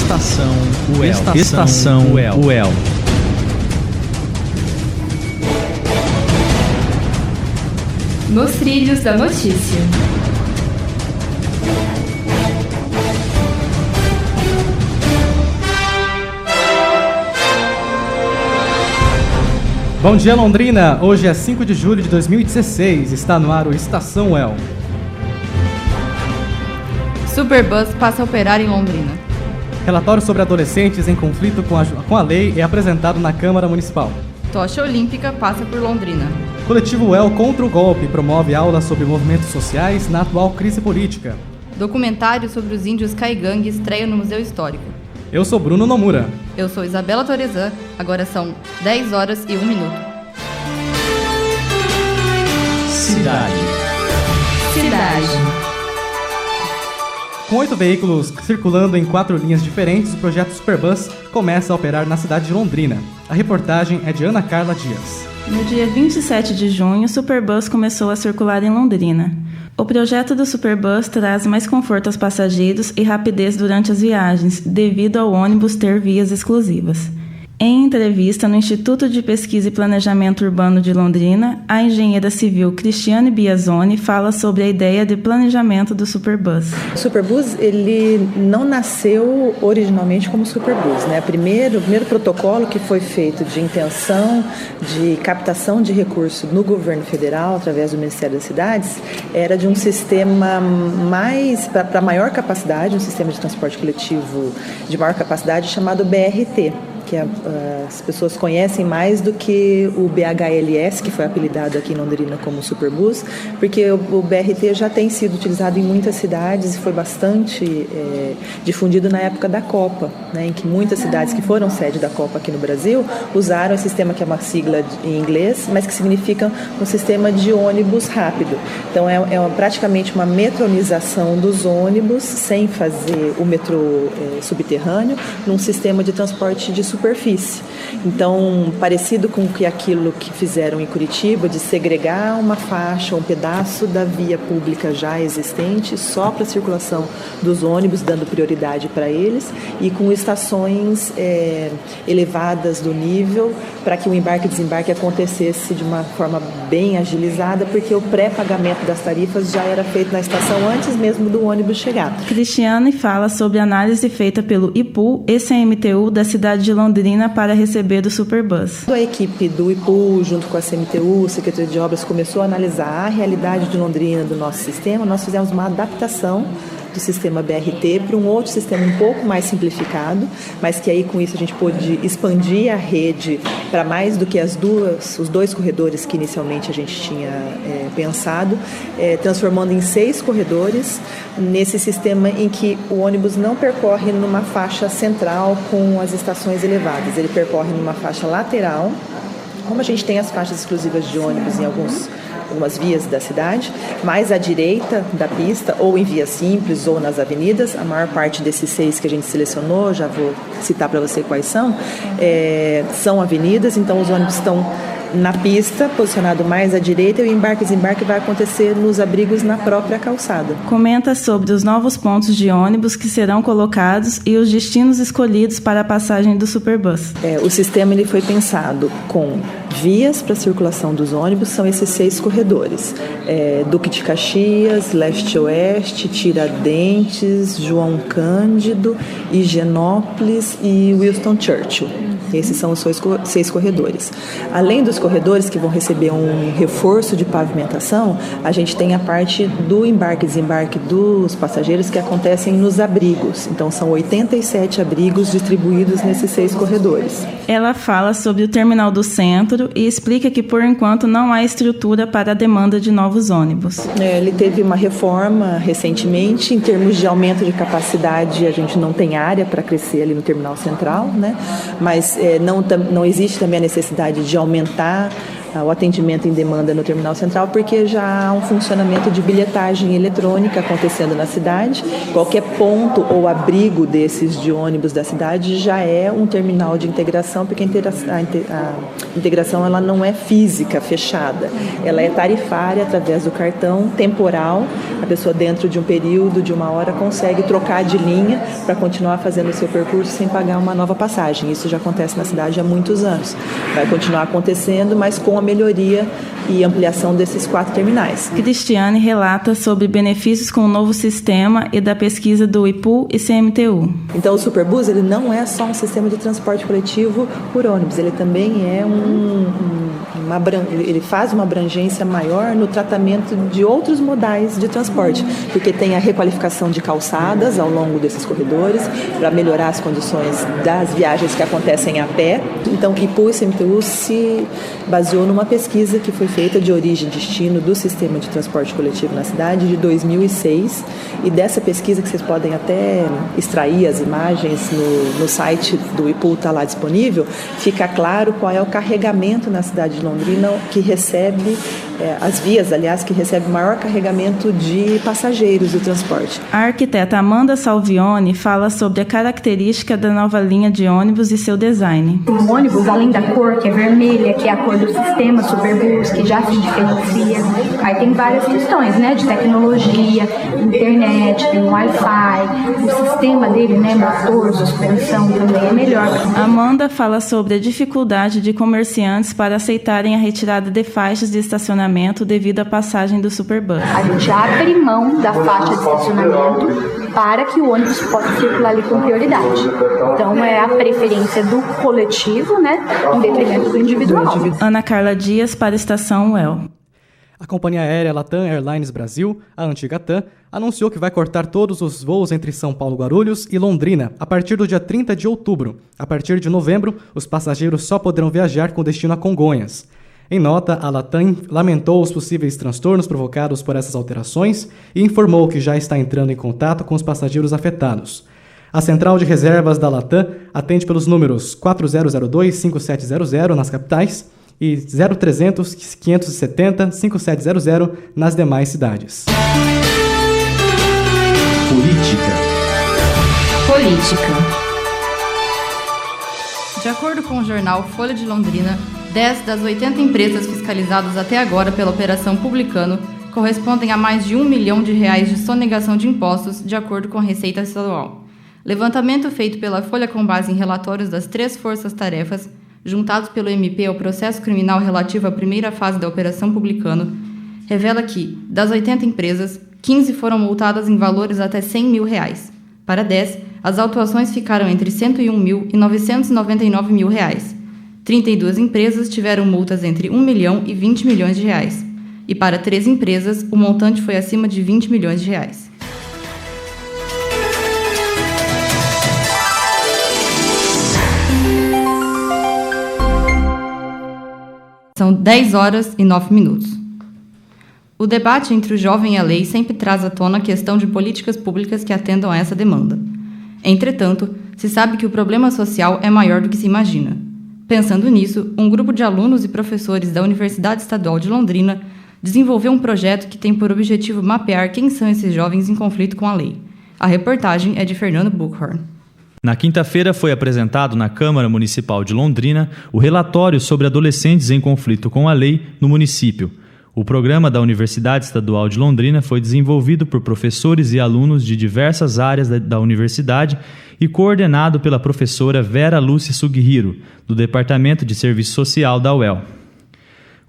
Estação UEL. Nos trilhos da notícia. Bom dia, Londrina! Hoje é 5 de julho de 2016. Está no ar o Estação UEL. Superbus passa a operar em Londrina. Relatório sobre adolescentes em conflito com a lei é apresentado na Câmara Municipal. Tocha Olímpica passa por Londrina. Coletivo UEL contra o golpe promove aulas sobre movimentos sociais na atual crise política. Documentário sobre os índios Caigangue estreia no Museu Histórico. Eu sou Bruno Nomura. Eu sou Isabela Torezan. Agora são 10 horas e 1 minuto. Cidade. Com 8 veículos circulando em 4 linhas diferentes, o projeto Superbus começa a operar na cidade de Londrina. A reportagem é de Ana Carla Dias. No dia 27 de junho, o Superbus começou a circular em Londrina. O projeto do Superbus traz mais conforto aos passageiros e rapidez durante as viagens, devido ao ônibus ter vias exclusivas. Em entrevista no Instituto de Pesquisa e Planejamento Urbano de Londrina, a engenheira civil Cristiane Biasoni fala sobre a ideia de planejamento do Superbus. O Superbus, ele não nasceu originalmente como Superbus, né? O primeiro protocolo que foi feito de intenção de captação de recursos no governo federal, através do Ministério das Cidades, era de um sistema para maior capacidade, um sistema de transporte coletivo de maior capacidade chamado BRT. Que as pessoas conhecem mais do que o BHLS, que foi apelidado aqui em Londrina como Superbus, porque o BRT já tem sido utilizado em muitas cidades e foi bastante difundido na época da Copa, né, em que muitas cidades que foram sede da Copa aqui no Brasil usaram esse sistema, que é uma sigla em inglês, mas que significa um sistema de ônibus rápido. Então é praticamente uma metronização dos ônibus, sem fazer o metrô subterrâneo, num sistema de transporte de superfície. Então, parecido com aquilo que fizeram em Curitiba, de segregar uma faixa, um pedaço da via pública já existente, só para a circulação dos ônibus, dando prioridade para eles, e com estações elevadas do nível, para que o embarque e desembarque acontecesse de uma forma bem agilizada, porque o pré-pagamento das tarifas já era feito na estação antes mesmo do ônibus chegar. Cristiane fala sobre a análise feita pelo IPU e CMTU da cidade de Londrina para receber o Superbus. A equipe do IPU, junto com a CMTU, Secretaria de Obras, começou a analisar a realidade de Londrina, do nosso sistema. Nós fizemos uma adaptação do sistema BRT para um outro sistema um pouco mais simplificado, mas que aí com isso a gente pôde expandir a rede para mais do que os dois corredores que inicialmente a gente tinha pensado, transformando em 6 corredores nesse sistema em que o ônibus não percorre numa faixa central com as estações elevadas, ele percorre numa faixa lateral, como a gente tem as faixas exclusivas de ônibus em algumas vias da cidade, mais à direita da pista, ou em vias simples, ou nas avenidas. A maior parte desses 6 que a gente selecionou, já vou citar para você quais são avenidas, então os ônibus estão na pista, posicionado mais à direita, e o embarque e desembarque vai acontecer nos abrigos na própria calçada. Comenta sobre os novos pontos de ônibus que serão colocados e os destinos escolhidos para a passagem do Superbus. O sistema ele foi pensado com vias para a circulação dos ônibus, são esses 6 corredores. Duque de Caxias, Leste-Oeste, Tiradentes, João Cândido, Higienópolis e Winston Churchill. Esses são os 6 corredores. Além dos corredores que vão receber um reforço de pavimentação, a gente tem a parte do embarque e desembarque dos passageiros que acontecem nos abrigos. Então, são 87 abrigos distribuídos nesses 6 corredores. Ela fala sobre o terminal do centro e explica que, por enquanto, não há estrutura para a demanda de novos ônibus. Ele teve uma reforma recentemente. Em termos de aumento de capacidade, a gente não tem área para crescer ali no terminal central, né? Mas não existe também a necessidade de aumentar o atendimento em demanda no Terminal Central, porque já há um funcionamento de bilhetagem eletrônica acontecendo na cidade. Qualquer ponto ou abrigo desses de ônibus da cidade já é um terminal de integração, porque a integração ela não é física, fechada. Ela é tarifária através do cartão temporal. A pessoa dentro de um período, de uma hora, consegue trocar de linha para continuar fazendo o seu percurso sem pagar uma nova passagem. Isso já acontece na cidade há muitos anos. Vai continuar acontecendo, mas com a melhoria e ampliação desses 4 terminais. Cristiane relata sobre benefícios com o novo sistema e da pesquisa do IPU e CMTU. Então o Superbus ele não é só um sistema de transporte coletivo por ônibus, ele também é ele faz uma abrangência maior no tratamento de outros modais de transporte, porque tem a requalificação de calçadas ao longo desses corredores para melhorar as condições das viagens que acontecem a pé. Então o IPU e CMTU se baseou numa pesquisa que foi feita de origem e destino do sistema de transporte coletivo na cidade de 2006, e dessa pesquisa, que vocês podem até extrair as imagens no site do IPU, está lá disponível, fica claro qual é o carregamento na cidade de Londrina que recebe, as vias, aliás, que recebe maior carregamento de passageiros do transporte. A arquiteta Amanda Salvione fala sobre a característica da nova linha de ônibus e seu design. O ônibus, além da cor, que é vermelha, que é a cor do sistema Superbus, que já se diferencia, aí tem várias questões, né, de tecnologia, internet, tem Wi-Fi, o sistema dele, né, motor, suspensão também é melhor. Amanda fala sobre a dificuldade de comerciantes para aceitarem a retirada de faixas de estacionamento devido à passagem do Superbus. A gente abre mão da faixa de estacionamento para que o ônibus possa circular ali com prioridade. Então é a preferência do coletivo, né, em detrimento do individual. Ana Carla Dias para a Estação UEL. A companhia aérea Latam Airlines Brasil, a antiga TAM, anunciou que vai cortar todos os voos entre São Paulo, Guarulhos e Londrina a partir do dia 30 de outubro. A partir de novembro, os passageiros só poderão viajar com destino a Congonhas. Em nota, a Latam lamentou os possíveis transtornos provocados por essas alterações e informou que já está entrando em contato com os passageiros afetados. A central de reservas da Latam atende pelos números 4002-5700 nas capitais e 0300-570-5700 nas demais cidades. Política. De acordo com o jornal Folha de Londrina, 10 das 80 empresas fiscalizadas até agora pela Operação Publicano correspondem a mais de R$1 milhão de sonegação de impostos, de acordo com a Receita Estadual. Levantamento feito pela Folha com base em relatórios das 3 forças-tarefas, juntados pelo MP ao processo criminal relativo à primeira fase da Operação Publicano, revela que, das 80 empresas, 15 foram multadas em valores até R$100 mil. Para 10, as autuações ficaram entre R$101 mil e R$999 mil. 32 empresas tiveram multas entre R$1 milhão e R$20 milhões. E para 3 empresas, o montante foi acima de R$20 milhões. São 10h09. O debate entre o jovem e a lei sempre traz à tona a questão de políticas públicas que atendam a essa demanda. Entretanto, se sabe que o problema social é maior do que se imagina. Pensando nisso, um grupo de alunos e professores da Universidade Estadual de Londrina desenvolveu um projeto que tem por objetivo mapear quem são esses jovens em conflito com a lei. A reportagem é de Fernando Buchhorn. Na quinta-feira foi apresentado na Câmara Municipal de Londrina o relatório sobre adolescentes em conflito com a lei no município. O programa da Universidade Estadual de Londrina foi desenvolvido por professores e alunos de diversas áreas da universidade e coordenado pela professora Vera Lúcia Sugihiro, do Departamento de Serviço Social da UEL.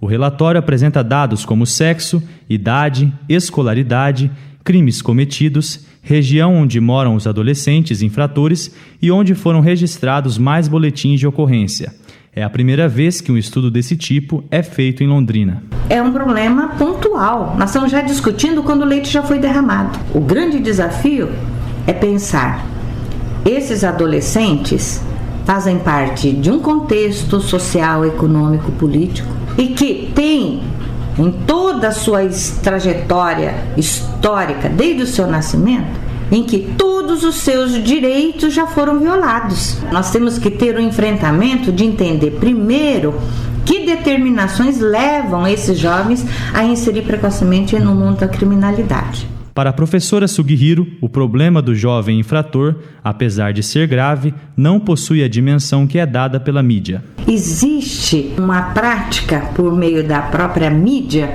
O relatório apresenta dados como sexo, idade, escolaridade, crimes cometidos, região onde moram os adolescentes infratores e onde foram registrados mais boletins de ocorrência. É a primeira vez que um estudo desse tipo é feito em Londrina. É um problema pontual. Nós estamos já discutindo quando o leite já foi derramado. O grande desafio é pensar: esses adolescentes fazem parte de um contexto social, econômico, político e que tem em toda a sua trajetória histórica, desde o seu nascimento, em que todos os seus direitos já foram violados. Nós temos que ter um enfrentamento de entender, primeiro, Que determinações levam esses jovens a inserir precocemente no mundo da criminalidade? Para a professora Sugihiro, o problema do jovem infrator, apesar de ser grave, não possui a dimensão que é dada pela mídia. Existe uma prática por meio da própria mídia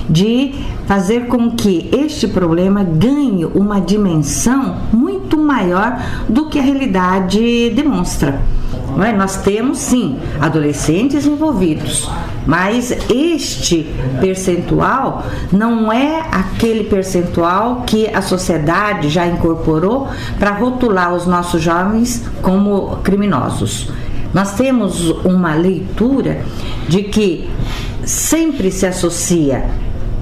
de fazer com que este problema ganhe uma dimensão muito maior do que a realidade demonstra. Nós temos, sim, adolescentes envolvidos, mas este percentual não é aquele percentual que a sociedade já incorporou para rotular os nossos jovens como criminosos. Nós temos uma leitura de que sempre se associa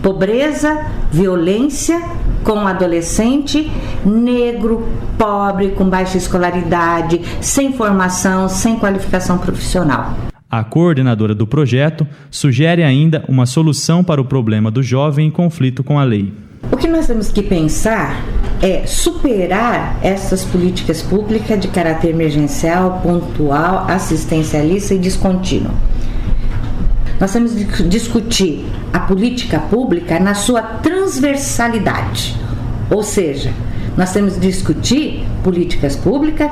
pobreza, violência com adolescente negro, pobre, com baixa escolaridade, sem formação, sem qualificação profissional. A coordenadora do projeto sugere ainda uma solução para o problema do jovem em conflito com a lei. O que nós temos que pensar é superar essas políticas públicas de caráter emergencial, pontual, assistencialista e descontínuo. Nós temos que discutir a política pública na sua transversalidade, ou seja, nós temos que discutir políticas públicas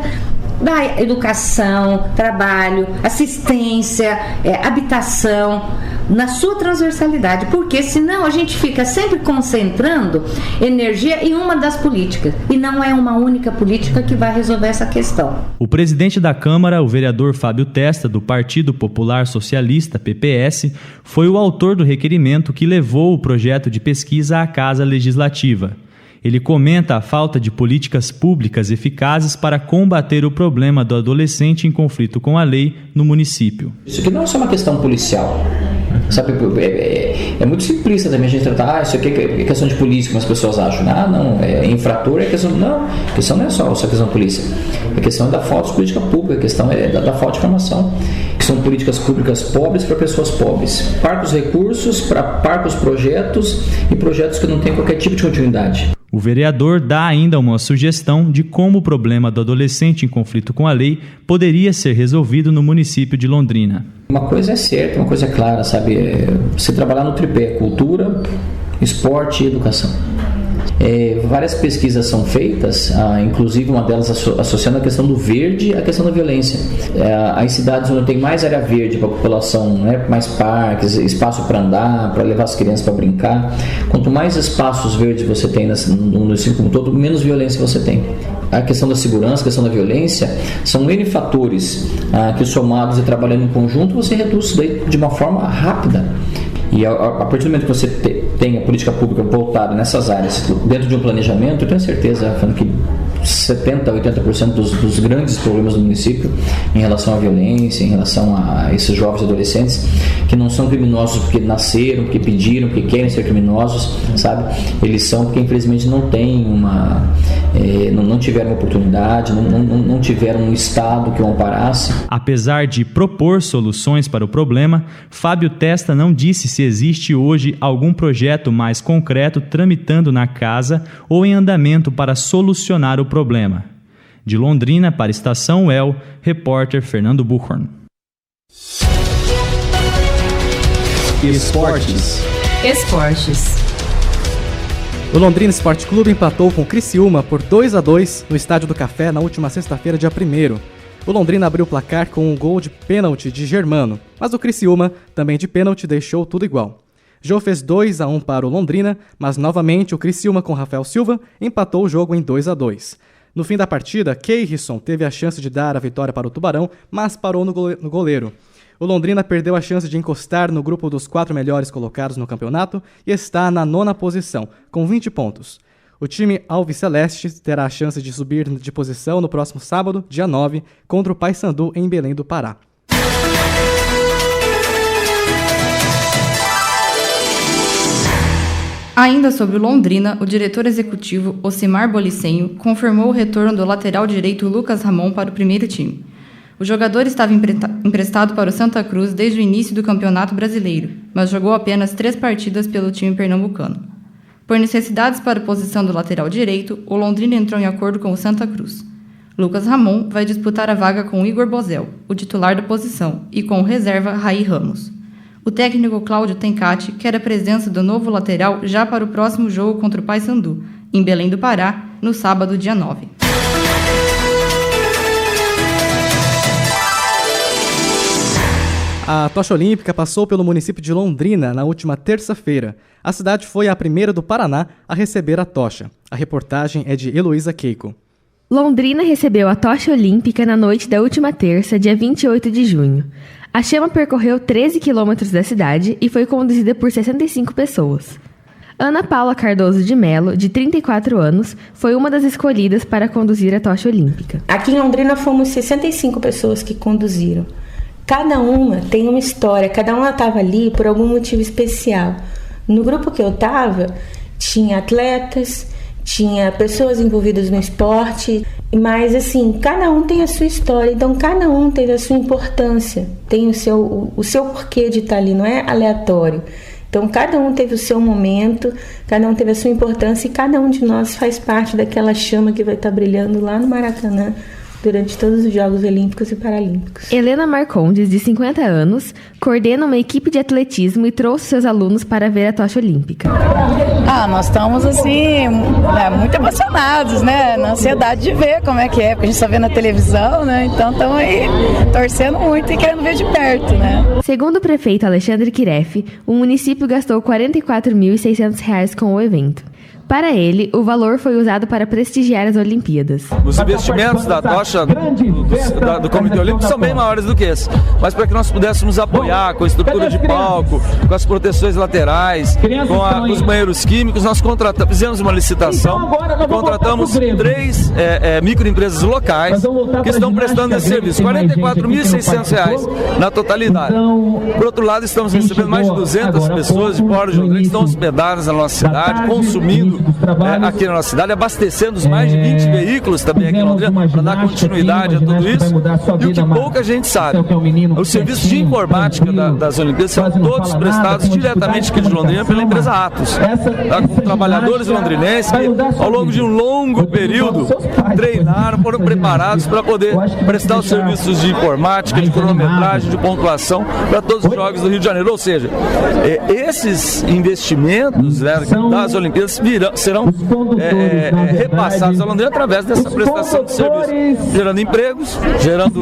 da educação, trabalho, assistência, habitação, na sua transversalidade, porque senão a gente fica sempre concentrando energia em uma das políticas, e não é uma única política que vai resolver essa questão. O presidente da Câmara, o vereador Fábio Testa, do Partido Popular Socialista, PPS, foi o autor do requerimento que levou o projeto de pesquisa à Casa Legislativa. Ele comenta a falta de políticas públicas eficazes para combater o problema do adolescente em conflito com a lei no município. Isso aqui não é só uma questão policial. Sabe, é muito simplista também a gente tratar, isso aqui é questão de polícia, como as pessoas acham. Não, infrator é questão. Não, a questão não é só questão de polícia. A questão é da falta de política pública, a questão é da falta de formação. Que são políticas públicas pobres para pessoas pobres. Parca os recursos, parca os projetos e projetos que não têm qualquer tipo de continuidade. O vereador dá ainda uma sugestão de como o problema do adolescente em conflito com a lei poderia ser resolvido no município de Londrina. Uma coisa é certa, uma coisa é clara, sabe? Você trabalhar no tripé, cultura, esporte e educação. Várias pesquisas são feitas, inclusive uma delas associando a questão do verde à questão da violência. As cidades onde tem mais área verde para a população, mais parques, espaço para andar, para levar as crianças para brincar, quanto mais espaços verdes você tem no município como todo, menos violência você tem. A questão da segurança, a questão da violência, são N fatores que somados e trabalhando em conjunto, você reduz isso daí de uma forma rápida. E a partir do momento que você tem a política pública voltada nessas áreas, dentro de um planejamento, eu tenho certeza, falando que 70% a 80% dos grandes problemas do município em relação à violência, em relação a esses jovens e adolescentes que não são criminosos porque nasceram, porque pediram, porque querem ser criminosos, sabe? Eles são porque infelizmente não têm não tiveram uma oportunidade, não tiveram um Estado que o amparasse. Apesar de propor soluções para o problema, Fábio Testa não disse se existe hoje algum projeto mais concreto tramitando na casa ou em andamento para solucionar o problema. De Londrina para a Estação UEL, repórter Fernando Buchhorn. Esportes. O Londrina Esporte Clube empatou com o Criciúma por 2-2 no Estádio do Café na última sexta-feira, dia 1º. O Londrina abriu o placar com um gol de pênalti de Germano, mas o Criciúma, também de pênalti, deixou tudo igual. Jô fez 2-1 para o Londrina, mas novamente o Criciúma com Rafael Silva empatou o jogo em 2-2. No fim da partida, Keirson teve a chance de dar a vitória para o Tubarão, mas parou no goleiro. O Londrina perdeu a chance de encostar no grupo dos 4 melhores colocados no campeonato e está na 9ª posição, com 20 pontos. O time alviceleste terá a chance de subir de posição no próximo sábado, dia 9, contra o Paysandu em Belém do Pará. Ainda sobre o Londrina, o diretor executivo Ocimar Bolicenho confirmou o retorno do lateral direito Lucas Ramon para o primeiro time. O jogador estava emprestado para o Santa Cruz desde o início do Campeonato Brasileiro, mas jogou apenas 3 partidas pelo time pernambucano. Por necessidades para a posição do lateral direito, o Londrina entrou em acordo com o Santa Cruz. Lucas Ramon vai disputar a vaga com Igor Bozel, o titular da posição, e com o reserva Raí Ramos. O técnico Cláudio Tencati quer a presença do novo lateral já para o próximo jogo contra o Paysandu, em Belém do Pará, no sábado, dia 9. A tocha olímpica passou pelo município de Londrina na última terça-feira. A cidade foi a primeira do Paraná a receber a tocha. A reportagem é de Heloísa Keiko. Londrina recebeu a tocha olímpica na noite da última terça, dia 28 de junho. A chama percorreu 13 quilômetros da cidade e foi conduzida por 65 pessoas. Ana Paula Cardoso de Mello, de 34 anos, foi uma das escolhidas para conduzir a tocha olímpica. Aqui em Londrina fomos 65 pessoas que conduziram. Cada uma tem uma história, cada uma estava ali por algum motivo especial. No grupo que eu estava, tinha atletas, tinha pessoas envolvidas no esporte, mas assim, cada um tem a sua história, então cada um tem a sua importância, tem o seu porquê de estar ali, não é aleatório. Então cada um teve o seu momento, cada um teve a sua importância e cada um de nós faz parte daquela chama que vai estar brilhando lá no Maracanã durante todos os Jogos Olímpicos e Paralímpicos. Helena Marcondes, de 50 anos, coordena uma equipe de atletismo e trouxe seus alunos para ver a tocha olímpica. Nós estamos assim, muito emocionados, né? Na ansiedade de ver como é que é, porque a gente só vê na televisão, né? Então estamos aí torcendo muito e querendo ver de perto, né? Segundo o prefeito Alexandre Kiref, o município gastou R$ 44.600 com o evento. Para ele, o valor foi usado para prestigiar as Olimpíadas. Os investimentos da tocha do Comitê Olímpico são bem maiores do que esse. Mas para que nós pudéssemos apoiar com a estrutura de palco, com as proteções laterais, com os banheiros químicos, nós fizemos uma licitação, contratamos 3 microempresas locais que estão prestando esse serviço. R$ 44.600 na totalidade. Por outro lado, estamos recebendo mais de 200 pessoas de fora de Londrina que estão hospedadas na nossa cidade, consumindo aqui na nossa cidade, abastecendo os mais de 20 veículos também aqui em Londrina para dar continuidade a tudo isso. E o que pouca gente sabe, os serviços de informática das Olimpíadas são todos prestados diretamente aqui de Londrina pela empresa Atos, com trabalhadores londrinenses que ao longo de um longo período treinaram, foram preparados para poder prestar os serviços de informática, de cronometragem, de pontuação para todos os Jogos do Rio de Janeiro. Ou seja, esses investimentos das Olimpíadas serão repassados a Londrina através dessa prestação de serviço, gerando empregos, gerando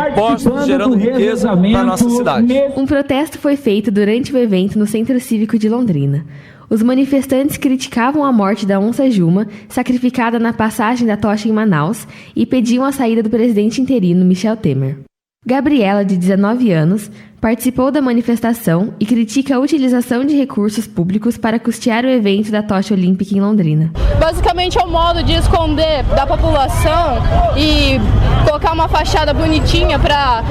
impostos, gerando riqueza para a nossa cidade. Um protesto foi feito durante o evento no Centro Cívico de Londrina. Os manifestantes criticavam a morte da onça Juma, sacrificada na passagem da tocha em Manaus, e pediam a saída do presidente interino Michel Temer. Gabriela, de 19 anos, participou da manifestação e critica a utilização de recursos públicos para custear o evento da tocha olímpica em Londrina. Basicamente é um modo de esconder da população e colocar uma fachada bonitinha para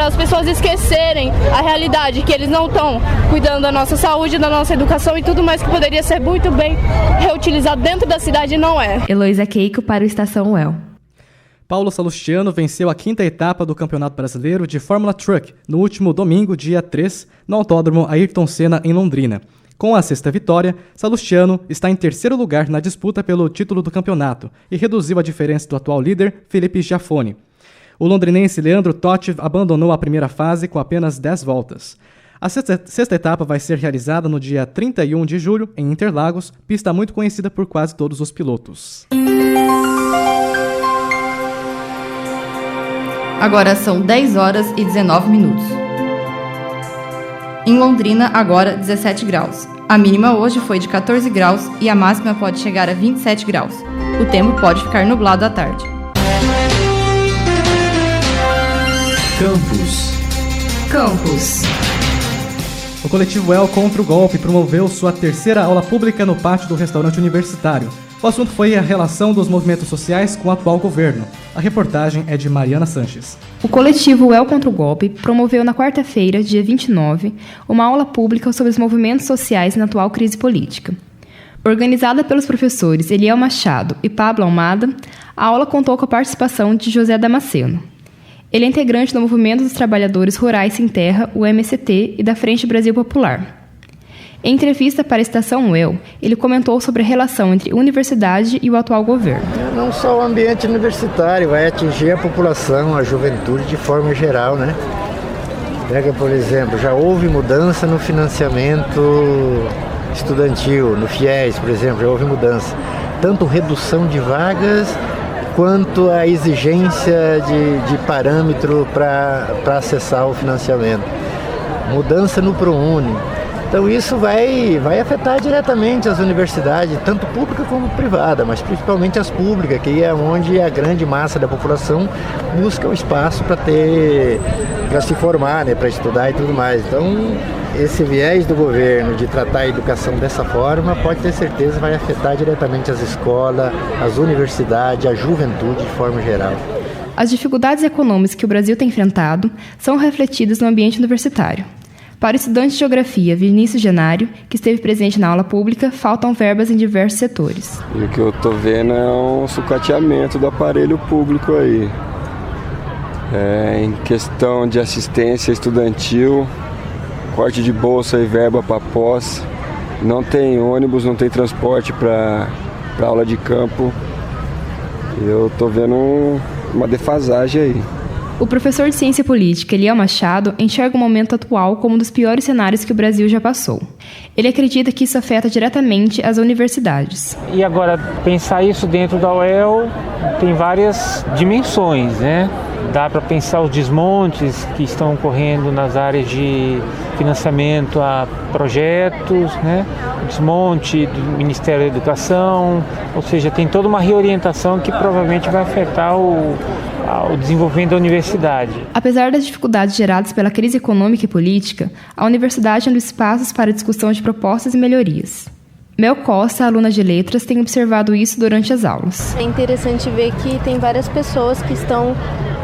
as pessoas esquecerem a realidade, que eles não estão cuidando da nossa saúde, da nossa educação e tudo mais que poderia ser muito bem reutilizado dentro da cidade e não é. Heloísa Keiko para o Estação UEL. Paulo Salustiano venceu a 5ª etapa do Campeonato Brasileiro de Fórmula Truck no último domingo, dia 3, no Autódromo Ayrton Senna, em Londrina. Com a 6ª vitória, Salustiano está em 3º lugar na disputa pelo título do campeonato e reduziu a diferença do atual líder, Felipe Giafone. O londrinense Leandro Totti abandonou a primeira fase com apenas 10 voltas. A sexta etapa vai ser realizada no dia 31 de julho, em Interlagos, pista muito conhecida por quase todos os pilotos. Agora são 10 horas e 19 minutos. Em Londrina, agora 17 graus. A mínima hoje foi de 14 graus e a máxima pode chegar a 27 graus. O tempo pode ficar nublado à tarde. Campus. O coletivo UEL contra o golpe promoveu sua 3ª aula pública no pátio do restaurante universitário. O assunto foi a relação dos movimentos sociais com o atual governo. A reportagem é de Mariana Sanches. O coletivo UEL contra o golpe promoveu na quarta-feira, dia 29, uma aula pública sobre os movimentos sociais na atual crise política. Organizada pelos professores Eliel Machado e Pablo Almada, a aula contou com a participação de José Damasceno. Ele é integrante do Movimento dos Trabalhadores Rurais Sem Terra, o MST, e da Frente Brasil Popular. Em entrevista para a Estação UEL, ele comentou sobre a relação entre universidade e o atual governo. Não só o ambiente universitário, vai atingir a população, a juventude de forma geral, né? Pega, por exemplo, já houve mudança no financiamento estudantil, no FIES, por exemplo, já houve mudança. Tanto redução de vagas, quanto a exigência de parâmetro para acessar o financiamento. Mudança no ProUni. Então isso vai afetar diretamente as universidades, tanto pública como privada, mas principalmente as públicas, que é onde a grande massa da população busca o espaço para se formar, né, para estudar e tudo mais. Então esse viés do governo de tratar a educação dessa forma, pode ter certeza, vai afetar diretamente as escolas, as universidades, a juventude de forma geral. As dificuldades econômicas que o Brasil tem enfrentado são refletidas no ambiente universitário. Para o estudante de Geografia Vinícius Genário, que esteve presente na aula pública, faltam verbas em diversos setores. E o que eu estou vendo é um sucateamento do aparelho público aí. Em questão de assistência estudantil, corte de bolsa e verba para pós, não tem ônibus, não tem transporte para aula de campo. Eu estou vendo uma defasagem aí. O professor de Ciência Política, Eliel Machado, enxerga o momento atual como um dos piores cenários que o Brasil já passou. Ele acredita que isso afeta diretamente as universidades. E agora, pensar isso dentro da UEL tem várias dimensões, né? Dá para pensar os desmontes que estão ocorrendo nas áreas de financiamento a projetos, né? O desmonte do Ministério da Educação, ou seja, tem toda uma reorientação que provavelmente vai afetar o desenvolvimento da universidade. Apesar das dificuldades geradas pela crise econômica e política, a universidade abre espaços para a discussão de propostas e melhorias. Mel Costa, aluna de letras, tem observado isso durante as aulas. É interessante ver que tem várias pessoas que estão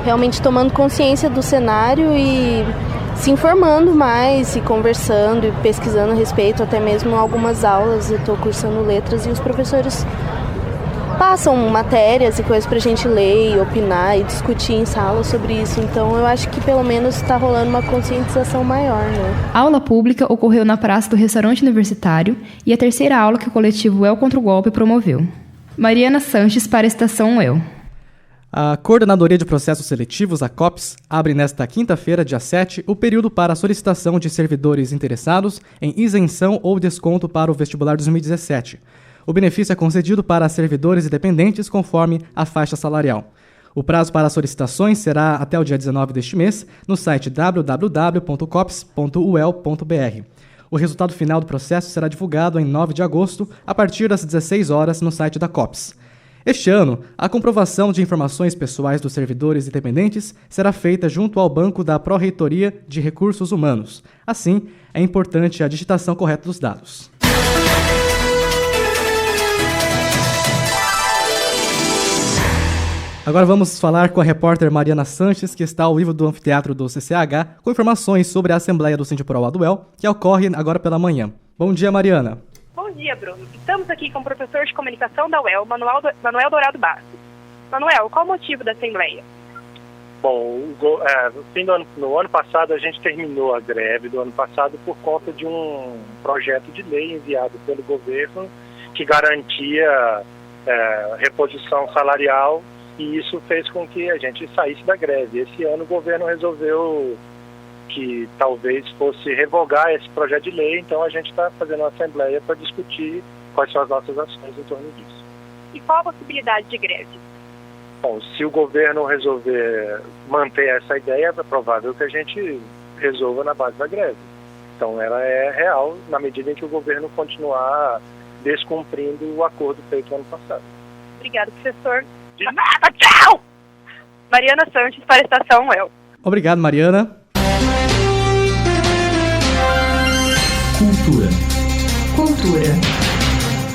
realmente tomando consciência do cenário e se informando mais, e conversando e pesquisando a respeito, até mesmo algumas aulas. Eu estou cursando letras e os professores passam matérias e coisas para a gente ler e opinar e discutir em sala sobre isso. Então eu acho que pelo menos está rolando uma conscientização maior, né? A aula pública ocorreu na praça do restaurante universitário e a terceira aula que o coletivo UEL contra o Golpe promoveu. Mariana Sanches para a Estação UEL. A Coordenadoria de Processos Seletivos, a COPS, abre nesta quinta-feira, dia 7, o período para a solicitação de servidores interessados em isenção ou desconto para o vestibular 2017. O benefício é concedido para servidores e dependentes conforme a faixa salarial. O prazo para solicitações será até o dia 19 deste mês no site www.cops.uel.br. O resultado final do processo será divulgado em 9 de agosto, a partir das 16 horas, no site da COPS. Este ano, a comprovação de informações pessoais dos servidores e dependentes será feita junto ao Banco da Pró-Reitoria de Recursos Humanos. Assim, é importante a digitação correta dos dados. Agora vamos falar com a repórter Mariana Sanches, que está ao vivo do anfiteatro do CCH, com informações sobre a Assembleia do Sindiprol Aduel, que ocorre agora pela manhã. Bom dia, Mariana. Bom dia, Bruno. Estamos aqui com o professor de comunicação da UEL, Manuel Dourado Bastos. Manuel, qual o motivo da Assembleia? Bom, no ano passado a gente terminou a greve do ano passado por conta de um projeto de lei enviado pelo governo que garantia reposição salarial, e isso fez com que a gente saísse da greve. Esse ano o governo resolveu que talvez fosse revogar esse projeto de lei, então a gente está fazendo uma assembleia para discutir quais são as nossas ações em torno disso. E qual a possibilidade de greve? Bom, se o governo resolver manter essa ideia, é provável que a gente resolva na base da greve. Então ela é real na medida em que o governo continuar descumprindo o acordo feito no ano passado. Obrigado, professor. De nada, tchau! Mariana Sanches para a Estação UEL. Obrigado, Mariana. Cultura.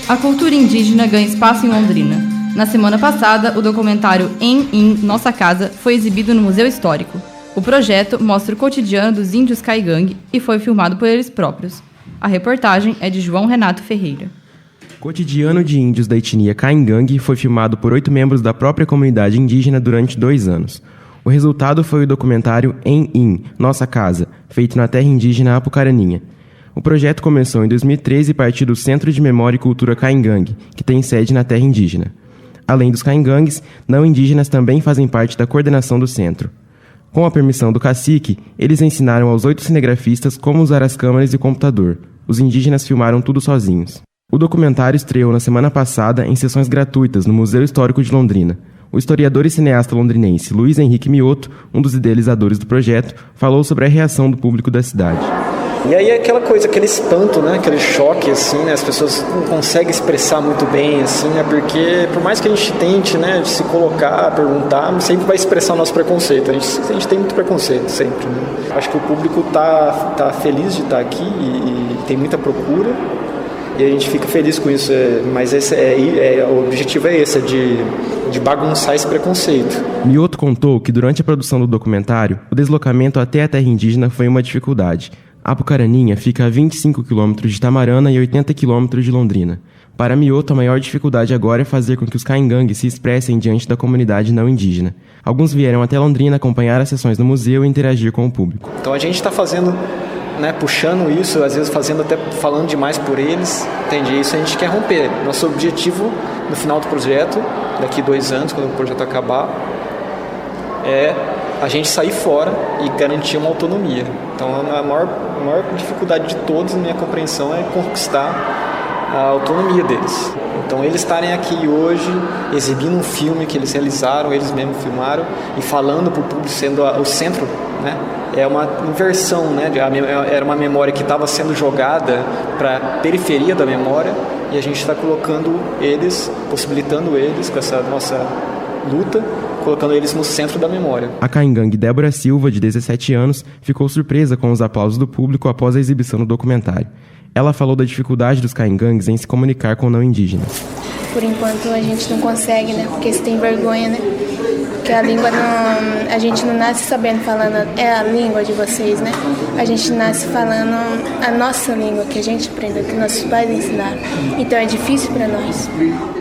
A cultura indígena ganha espaço em Londrina. Na semana passada, o documentário Em Nossa Casa foi exibido no Museu Histórico. O projeto mostra o cotidiano dos índios Caigangue e foi filmado por eles próprios. A reportagem é de João Renato Ferreira. O cotidiano de índios da etnia Caingangue foi filmado por 8 membros da própria comunidade indígena durante 2 anos. O resultado foi o documentário Em Nossa Casa, feito na terra indígena Apucaraninha. O projeto começou em 2013 e partiu do Centro de Memória e Cultura Caingangue, que tem sede na terra indígena. Além dos caingangues, não indígenas também fazem parte da coordenação do centro. Com a permissão do cacique, eles ensinaram aos 8 cinegrafistas como usar as câmeras e o computador. Os indígenas filmaram tudo sozinhos. O documentário estreou na semana passada em sessões gratuitas no Museu Histórico de Londrina. O historiador e cineasta londrinense Luiz Henrique Mioto, um dos idealizadores do projeto, falou sobre a reação do público da cidade. E aí é aquela coisa, aquele espanto, né? Aquele choque, assim, né? As pessoas não conseguem expressar muito bem, assim, né? Porque por mais que a gente tente, né, de se colocar, perguntar, sempre vai expressar o nosso preconceito. A gente tem muito preconceito sempre, né? Acho que o público tá feliz de estar aqui e tem muita procura. E a gente fica feliz com isso, mas o objetivo é esse, de bagunçar esse preconceito. Mioto contou que durante a produção do documentário, o deslocamento até a terra indígena foi uma dificuldade. Apucaraninha fica a 25 km de Itamarana e 80 km de Londrina. Para Mioto, a maior dificuldade agora é fazer com que os caingangues se expressem diante da comunidade não indígena. Alguns vieram até Londrina acompanhar as sessões no museu e interagir com o público. Então a gente está fazendo, né, puxando isso, às vezes falando demais por eles, entende? Isso a gente quer romper. Nosso objetivo no final do projeto, daqui 2 anos, quando o projeto acabar, é a gente sair fora e garantir uma autonomia. Então a maior dificuldade de todos, na minha compreensão, é conquistar a autonomia deles. Então eles estarem aqui hoje, exibindo um filme que eles realizaram, eles mesmos filmaram, e falando para o público, sendo o centro, né? É uma inversão, né? Era uma memória que estava sendo jogada para a periferia da memória, e a gente está colocando eles, possibilitando eles com essa nossa luta, colocando eles no centro da memória. A caingangue Débora Silva, de 17 anos, ficou surpresa com os aplausos do público após a exibição do documentário. Ela falou da dificuldade dos caingangues em se comunicar com não indígenas. Por enquanto a gente não consegue, né? Porque se tem vergonha, né? Porque a língua não... A gente não nasce sabendo falando é a língua de vocês, né? A gente nasce falando a nossa língua, que a gente aprendeu, que nossos pais ensinaram. Então é difícil para nós.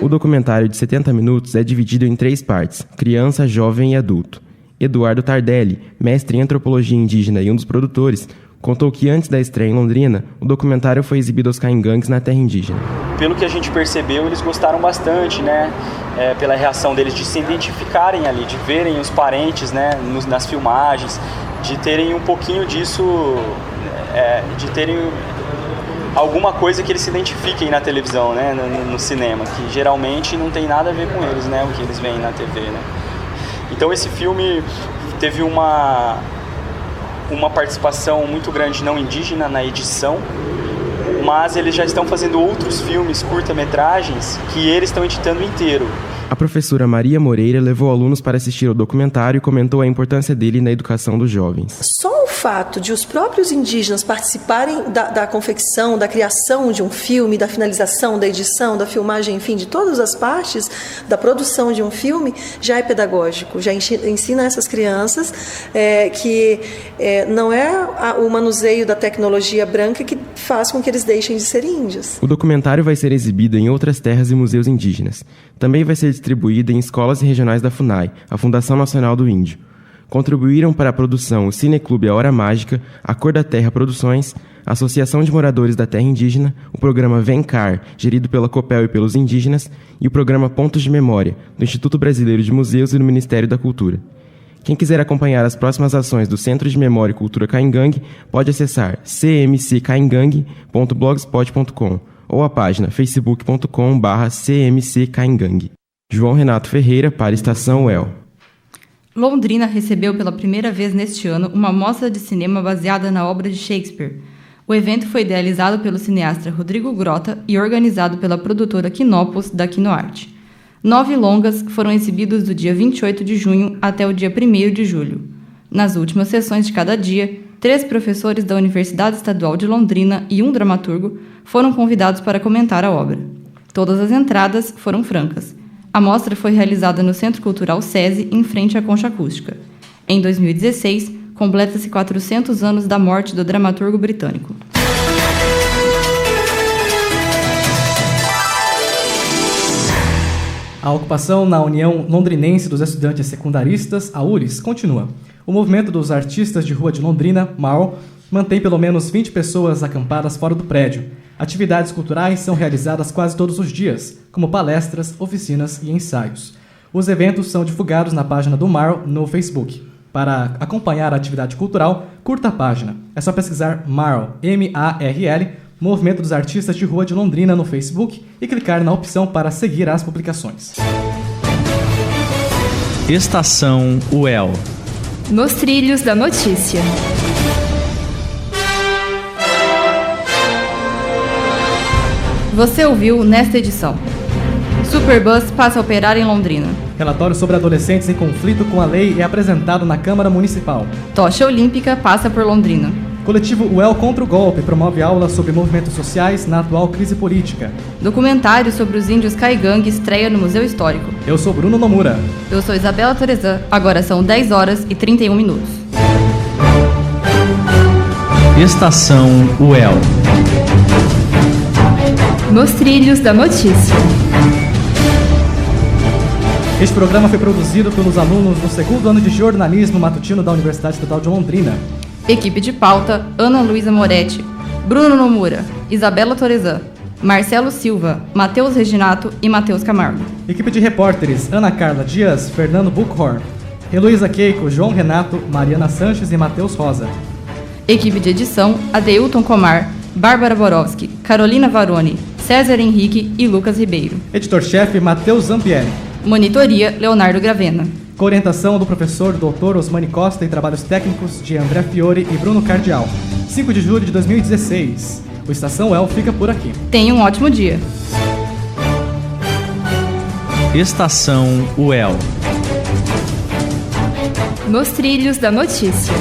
O documentário de 70 minutos é dividido em 3 partes: criança, jovem e adulto. Eduardo Tardelli, mestre em antropologia indígena e um dos produtores, contou que antes da estreia em Londrina, o documentário foi exibido aos caingangues na terra indígena. Pelo que a gente percebeu, eles gostaram bastante, né? Pela reação deles de se identificarem ali, de verem os parentes, né? Nas filmagens, de terem um pouquinho disso, de terem alguma coisa que eles se identifiquem na televisão, né? No cinema, que geralmente não tem nada a ver com eles, né? O que eles veem na TV, né? Então esse filme teve uma participação muito grande não indígena na edição, mas eles já estão fazendo outros filmes, curta-metragens, que eles estão editando inteiro. A professora Maria Moreira levou alunos para assistir ao documentário e comentou a importância dele na educação dos jovens. Só o fato de os próprios indígenas participarem da confecção, da criação de um filme, da finalização, da edição, da filmagem, enfim, de todas as partes da produção de um filme, já é pedagógico, já ensina essas crianças que não é o manuseio da tecnologia branca que faz com que eles deixem de ser índios. O documentário vai ser exibido em outras terras e museus indígenas. Também vai ser distribuída em escolas regionais da FUNAI, a Fundação Nacional do Índio. Contribuíram para a produção o Cineclube A Hora Mágica, a Cor da Terra Produções, a Associação de Moradores da Terra Indígena, o programa Vencar, gerido pela Copel e pelos indígenas, e o programa Pontos de Memória, do Instituto Brasileiro de Museus e do Ministério da Cultura. Quem quiser acompanhar as próximas ações do Centro de Memória e Cultura Caingangue, pode acessar cmccaingangue.blogspot.com ou a página facebook.com/cmccaingangue. João Renato Ferreira para a Estação UEL. Londrina recebeu pela primeira vez neste ano uma mostra de cinema baseada na obra de Shakespeare. O evento foi idealizado pelo cineasta Rodrigo Grota e organizado pela produtora Quinopos, da Quinoarte. 9 longas foram exibidos do dia 28 de junho até o dia 1º de julho. Nas últimas sessões de cada dia, 3 professores da Universidade Estadual de Londrina e um dramaturgo foram convidados para comentar a obra. Todas as entradas foram francas. A mostra foi realizada no Centro Cultural SESI, em frente à Concha Acústica. Em 2016, completa-se 400 anos da morte do dramaturgo britânico. A ocupação na União Londrinense dos Estudantes Secundaristas, a ULES, continua. O movimento dos artistas de rua de Londrina, MAL, mantém pelo menos 20 pessoas acampadas fora do prédio. Atividades culturais são realizadas quase todos os dias, como palestras, oficinas e ensaios. Os eventos são divulgados na página do MAL no Facebook. Para acompanhar a atividade cultural, curta a página. É só pesquisar MARL, M-A-R-L, Movimento dos Artistas de Rua de Londrina no Facebook e clicar na opção para seguir as publicações. Estação UEL. Nos trilhos da notícia. Você ouviu nesta edição: Superbus passa a operar em Londrina. Relatório sobre adolescentes em conflito com a lei é apresentado na Câmara Municipal. Tocha Olímpica passa por Londrina. Coletivo UEL contra o golpe promove aulas sobre movimentos sociais na atual crise política. Documentário sobre os índios Caigangue estreia no Museu Histórico. Eu sou Bruno Nomura. Eu sou Isabela Torezan. Agora são 10 horas e 31 minutos. Estação UEL. Nos trilhos da notícia. Este programa foi produzido pelos alunos do 2º ano de jornalismo matutino da Universidade Estadual de Londrina. Equipe de pauta: Ana Luísa Moretti, Bruno Nomura, Isabela Torezan, Marcelo Silva, Matheus Reginato e Matheus Camargo. Equipe de repórteres: Ana Carla Dias, Fernando Buchhorn, Heloísa Keiko, João Renato, Mariana Sanches e Matheus Rosa. Equipe de edição: Adeilton Comar, Bárbara Borowski, Carolina Varoni, César Henrique e Lucas Ribeiro. Editor-chefe: Matheus Zampieri. Monitoria: Leonardo Gravena. Coorientação do professor Dr. Osmani Costa e trabalhos técnicos de André Fiore e Bruno Cardial. 5 de julho de 2016. O Estação UEL fica por aqui. Tenha um ótimo dia. Estação UEL. Nos trilhos da notícia.